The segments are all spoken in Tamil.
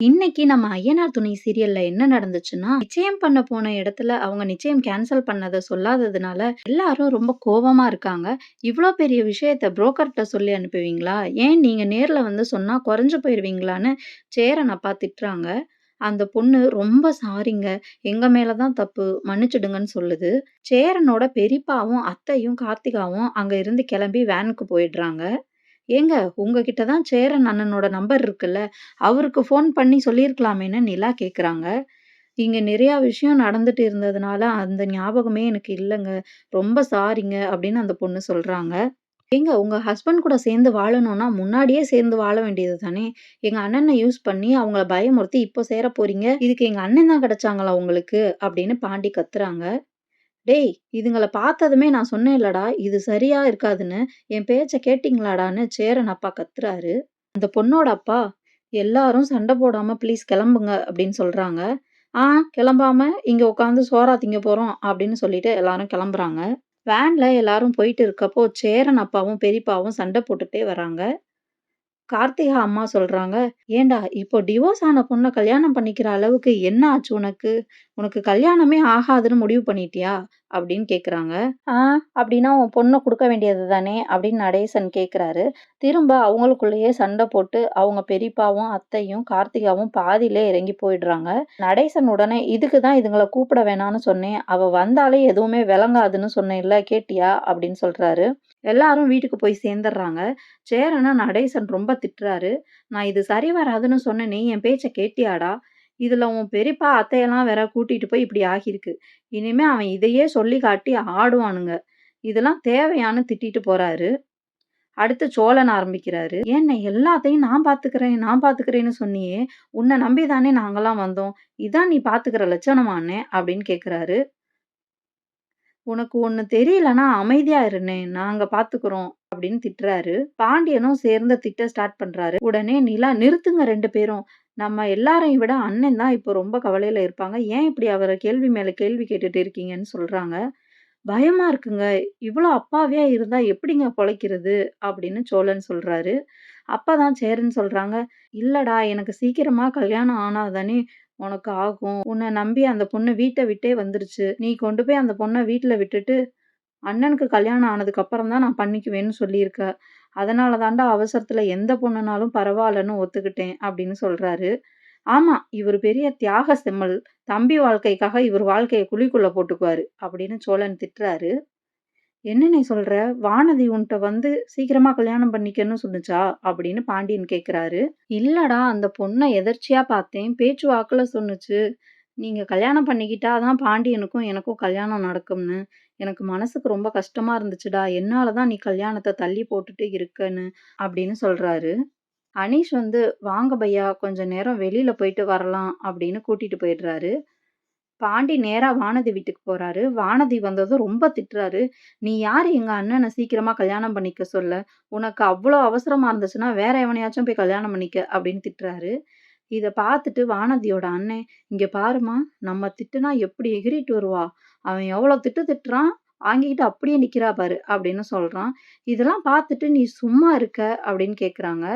இன்னைக்கு நம்ம ஐயனார் துணை சீரியல்ல என்ன நடந்துச்சுன்னா, நிச்சயம் பண்ண போன இடத்துல அவங்க நிச்சயம் கேன்சல் பண்ணத சொல்லாததுனால, எல்லாரும் ரொம்ப கோவமா இருக்காங்க. "இவ்ளோ பெரிய விஷயத்த புரோக்கர்ட்ட சொல்லி அனுப்புவீங்களா? ஏன் நீங்க நேர்ல வந்து சொன்னா குறைஞ்சு போயிருவீங்களான்னு?" சேரன் அப்பா திட்டுறாங்க. அந்த பொண்ணு ரொம்ப சாரிங்க. எங்க மேல தான் தப்பு. மன்னிச்சுடுங்கன்னு சொல்லுது. சேரனோட பெரியப்பாவும், அத்தையும், கார்த்திகாவும் அங்க இருந்து கிளம்பி வேனுக்கு போயிடுறாங்க. ஏங்க உங்ககிட்ட தான் சேரன் அண்ணனோட நம்பர் இருக்குல்ல. அவருக்கு ஃபோன் பண்ணி சொல்லியிருக்கலாமேன்னு நிலா கேட்குறாங்க. இங்க நிறையா விஷயம் நடந்துட்டு இருந்ததுனால, அந்த ஞாபகமே எனக்கு இல்லங்க. ரொம்ப சாரிங்க அப்படின்னு அந்த பொண்ணு சொல்றாங்க. ஏங்க உங்க ஹஸ்பண்ட் கூட சேர்ந்து வாழணும்னா, முன்னாடியே சேர்ந்து வாழ வேண்டியது தானே! எங்க அண்ணன யூஸ் பண்ணி அவங்கள பயமுறுத்தி இப்போ சேர போறீங்க. இதுக்கு எங்க அண்ணன் தான் கிடைச்சாங்களா உங்களுக்கு? அப்படின்னு பாண்டி கத்துறாங்க. டேய்! இதுங்கள பார்த்ததுமே நான் சொன்னேன்லடா, இது சரியா இருக்காதுன்னு. என் பேச்ச கேட்டீங்களாடான்னு சேரன் அப்பா கத்துறாரு. அந்த பொண்ணோட அப்பா, "எல்லாரும் சண்ட போடாம ப்ளீஸ் கெளம்புங்க" அப்படின்னு சொல்றாங்க. "ஆ கெளம்பாம இங்க உட்காந்து சோறா திங்க போறோம்" அப்படின்னு சொல்லிட்டு எல்லாரும் கெளம்புறாங்க. வேன்ல எல்லாரும் போயிட்டு இருக்கப்போ, சேரன் அப்பாவும், பெரியப்பாவும் சண்ட போட்டுட்டே வராங்க. கார்த்திகா அம்மா சொல்றாங்க, "ஏன்டா இப்போ டிவோர்ஸ் ஆன பொண்ண கல்யாணம் பண்ணிக்கிற அளவுக்கு என்ன ஆச்சு உனக்கு? உனக்கு கல்யாணமே ஆகாதுன்னு முடிவு பண்ணிட்டியா?" அப்படின்னு கேட்குறாங்க. "ஆ அப்படின்னா உன் பொண்ண குடுக்க வேண்டியது தானே?" அப்படின்னு நடேசன் கேட்குறாரு. திரும்ப அவங்களுக்குள்ளேயே சண்டை போட்டு அவங்க பெரியப்பாவும், அத்தையும், கார்த்திகாவும் பாதியிலே இறங்கி போயிடுறாங்க. நடேசன் உடனே, "இதுக்கு தான் இதுங்கள கூப்பிட வேணான்னு சொன்னேன். அவ வந்தாலே எதுவுமே விளங்காதுன்னு சொன்னேன்ல கேட்டியா?" அப்படின்னு சொல்றாரு. எல்லாரும் வீட்டுக்கு போய் சேர்ந்துடுறாங்க. சேரன நடேசன் ரொம்ப திட்டுறாரு. "நான் இது சரி வராதுன்னு சொன்னேனே, என் பேச்ச கேட்டியாடா? இதுல உன் பெரியப்பா, அத்தையெல்லாம் வேற கூட்டிட்டு போய் இப்படி ஆகியிருக்கு. இனிமே அவன் இதையே சொல்லி காட்டி ஆடுவானுங்க. இதெல்லாம் தேவையான்னு?" திட்டிட்டு போறாரு. அடுத்து சோழன் ஆரம்பிக்கிறாரு. "ஏண்ணே எல்லாத்தையும் நான் பார்த்துக்கிறேன், நான் பார்த்துக்கிறேன்னு சொன்னியே! உன்ன நம்பி தானே நாங்கலாம் வந்தோம். இதான் நீ பார்த்துக்கிற லட்சணமா அண்ணே?" அப்படின்னு கேட்குறாரு. "உனக்கு ஒண்ணு தெரியலன்னா அமைதியா இருண்ணே! நாங்க பார்த்துக்கிறோம்" அப்படின்னு திட்டுறாரு. பாண்டியனும் சேர்ந்து திட்ட ஸ்டார்ட் பண்றாரு. உடனே நிலா, "நிறுத்துங்க 2 பேரும். நம்ம எல்லாரையும் விட அண்ணன் தான் இப்போ ரொம்ப கவலையில இருப்பாங்க. ஏன் இப்படி அவர கேள்வி மேல கேள்வி கேட்டுட்டு இருக்கீங்கன்னு" சொல்றாங்க. "பயமா இருக்குங்க. இவ்ளோ அப்பாவியா இருந்தா எப்படிங்க பொழைக்கிறது?" அப்படின்னு சோழன் சொல்றாரு. அப்பதான் சேரன் சொல்றாங்க, "இல்லடா எனக்கு சீக்கிரமா கல்யாணம் ஆனா தானே உனக்கு ஆகும். உன்ன நம்பி அந்த பொண்ணு வீட்ட விட்டே வந்துருச்சு. நீ கொண்டு போய் அந்த பொண்ண வீட்ல விட்டுட்டு, அண்ணனுக்கு கல்யாணம் ஆனதுக்கு அப்புறம் தான் நான் பண்ணிக்குவேன்னு சொல்லியிருக்க. அதனால தான்டா அவசரத்துல எந்த பொண்ணுனாலும் பரவாயில்லன்னு ஒத்துக்கிட்டேன்" அப்படின்னு சொல்றாரு. "ஆமா, இவரு பெரிய தியாக செம்மல். தம்பி வாழ்க்கைக்காக இவர் வாழ்க்கைய குழிக்குள்ள போட்டுக்குவாரு" அப்படின்னு சோழன் திட்டுறாரு. "என்னண்ணே சொல்ற? வானதி உன்ட்ட வந்து சீக்கிரமா கல்யாணம் பண்ணிக்கன்னு சொன்னுச்சா?" அப்படின்னு பாண்டியன் கேட்குறாரு. "இல்லடா, அந்த பொண்ண எதர்ச்சியா பார்த்தேன். பேச்சு வாக்குல சொன்னுச்சு. நீங்க கல்யாணம் பண்ணிக்கிட்டா தான் பாண்டியனுக்கும் எனக்கும் கல்யாணம் நடக்கும்னு. எனக்கு மனசுக்கு ரொம்ப கஷ்டமா இருந்துச்சுடா. என்னால தான் நீ கல்யாணத்த தள்ளி போட்டுட்டு இருக்கன்னு" அப்படின்னு சொல்றாரு. அனீஷ் வந்து, "வாங்க பையா, கொஞ்ச நேரம் வெளியில போயிட்டு வரலாம்" அப்படின்னு கூட்டிட்டு போயிடுறாரு. பாண்டி நேரா வானதி வீட்டுக்கு போறாரு. வானதி வந்ததும் ரொம்ப திட்டுறாரு. "நீ யாரு எங்க அண்ணன சீக்கிரமா கல்யாணம் பண்ணிக்க சொல்ல? உனக்கு அவ்ளோ அவசரமா இருந்துச்சுன்னா, வேற எவனையாச்சும் போய் கல்யாணம் பண்ணிக்க" அப்படின்னு திட்டுறாரு. இத பார்த்துட்டு வானதியோட அண்ணன், "இங்க பாரும்மா, நம்ம திட்டுனா எப்படி எகிறிட்டு வருவா? அவன் எவ்வளோ திட்டு திட்டுறான், வாங்கிக்கிட்டு அப்படியே நிக்கிறா பாரு" அப்படின்னு சொல்றான். "இதெல்லாம் பார்த்துட்டு நீ சும்மா இருக்க" அப்படின்னு கேட்குறாங்க.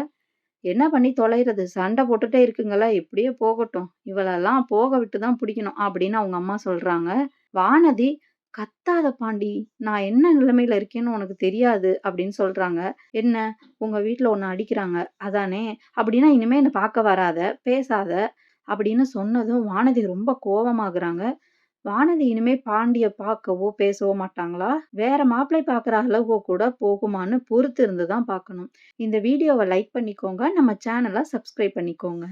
"என்ன பண்ணி தொலைறது? சண்டை போட்டுட்டே இருக்குங்களே! இப்படியே போகட்டும். இவளெல்லாம் போக விட்டு தான் புடிக்கணும்" அப்படின்னு அவங்க அம்மா சொல்றாங்க. வானதி, "கத்தாத பாண்டி! நான் என்ன நிலைமையில இருக்கேன்னு உனக்கு தெரியாது" அப்படின்னு சொல்றாங்க. "என்ன? உங்க வீட்ல உன்ன அடிக்கிறாங்க, அதானே? அப்படின்னா இனிமே என்ன பார்க்க வராத, பேசாத" அப்படின்னு சொன்னதும் வானதி ரொம்ப கோவமாகுறாங்க. வானதி இனிமே பாண்டிய பார்க்கவோ, பேசவோ மாட்டாங்களா? வேற மாப்பிள்ளை பார்க்குற அளவு கூட போகுமான்னு பொறுத்து இருந்து தான் பார்க்கணும். இந்த வீடியோவ லைக் பண்ணிக்கோங்க. நம்ம சேனல சப்ஸ்கிரைப் பண்ணிக்கோங்க.